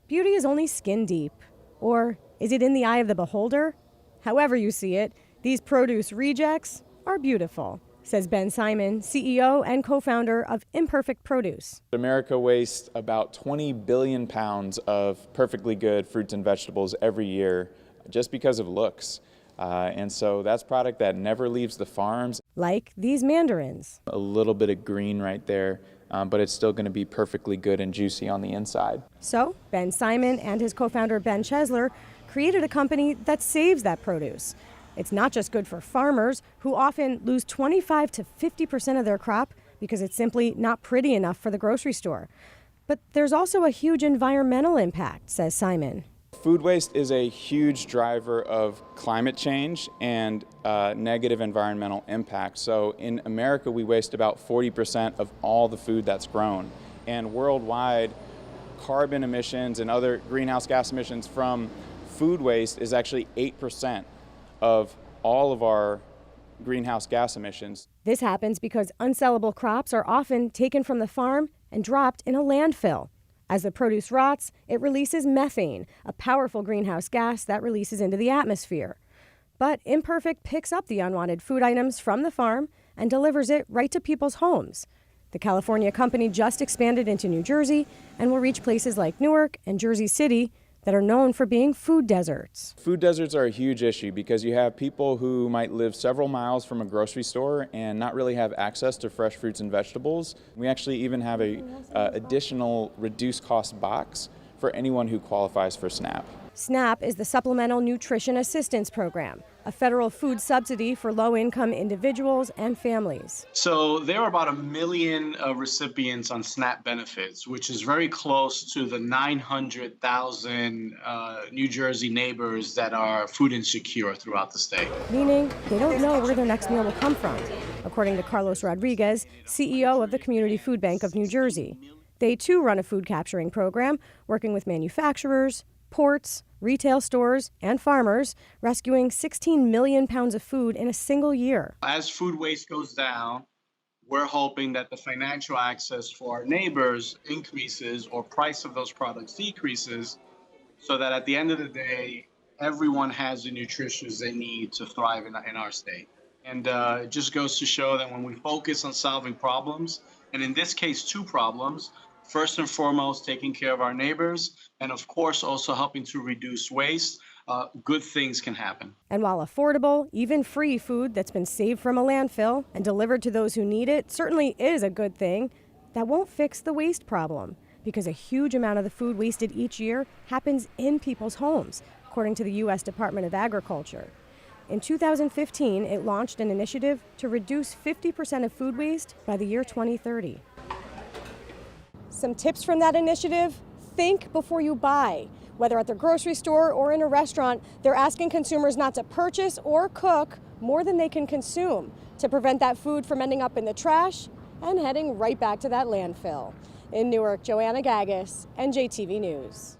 beauty is only skin deep. Or is it in the eye of the beholder? However you see it, these produce rejects are beautiful, says Ben Simon, CEO and co-founder of Imperfect Produce. America wastes about 20 billion pounds of perfectly good fruits and vegetables every year just because of looks. And so that's product that never leaves the farms. Like these mandarins. A little bit of green right there, but it's still going to be perfectly good and juicy on the inside. So Ben Simon and his co-founder Ben Chesler created a company that saves that produce. It's not just good for farmers, who often lose 25 to 50% of their crop because it's simply not pretty enough for the grocery store. But there's also a huge environmental impact, says Simon. Food waste is a huge driver of climate change and negative environmental impact. So in America, we waste about 40% of all the food that's grown. And worldwide, carbon emissions and other greenhouse gas emissions from food waste is actually 8% of all of our greenhouse gas emissions. This happens because unsellable crops are often taken from the farm and dropped in a landfill. As the produce rots, it releases methane, a powerful greenhouse gas that releases into the atmosphere. But Imperfect picks up the unwanted food items from the farm and delivers it right to people's homes. The California company just expanded into New Jersey and will reach places like Newark and Jersey City that are known for being food deserts. Food deserts are a huge issue because you have people who might live several miles from a grocery store and not really have access to fresh fruits and vegetables. We actually even have a additional reduced cost box for anyone who qualifies for SNAP. SNAP is the Supplemental Nutrition Assistance Program, a federal food subsidy for low-income individuals and families. So there are about 1 million recipients on SNAP benefits, which is very close to the 900,000 New Jersey neighbors that are food insecure throughout the state. Meaning they don't know where their next meal will come from, according to Carlos Rodriguez, CEO of the Community FoodBank of New Jersey. They too run a food capturing program, working with manufacturers, ports, retail stores, and farmers, rescuing 16 million pounds of food in a single year. As food waste goes down, we're hoping that the financial access for our neighbors increases or price of those products decreases, so that at the end of the day, everyone has the nutrition they need to thrive in our state. And it just goes to show that when we focus on solving problems, and in this case, 2 problems, first and foremost, taking care of our neighbors, and of course, also helping to reduce waste, good things can happen. And while affordable, even free food that's been saved from a landfill and delivered to those who need it certainly is a good thing, that won't fix the waste problem, because a huge amount of the food wasted each year happens in people's homes, according to the U.S. Department of Agriculture. In 2015, it launched an initiative to reduce 50% of food waste by the year 2030. Some tips from that initiative: think before you buy. Whether at the grocery store or in a restaurant, they're asking consumers not to purchase or cook more than they can consume to prevent that food from ending up in the trash and heading right back to that landfill. In Newark, Joanna Gagis, NJTV News.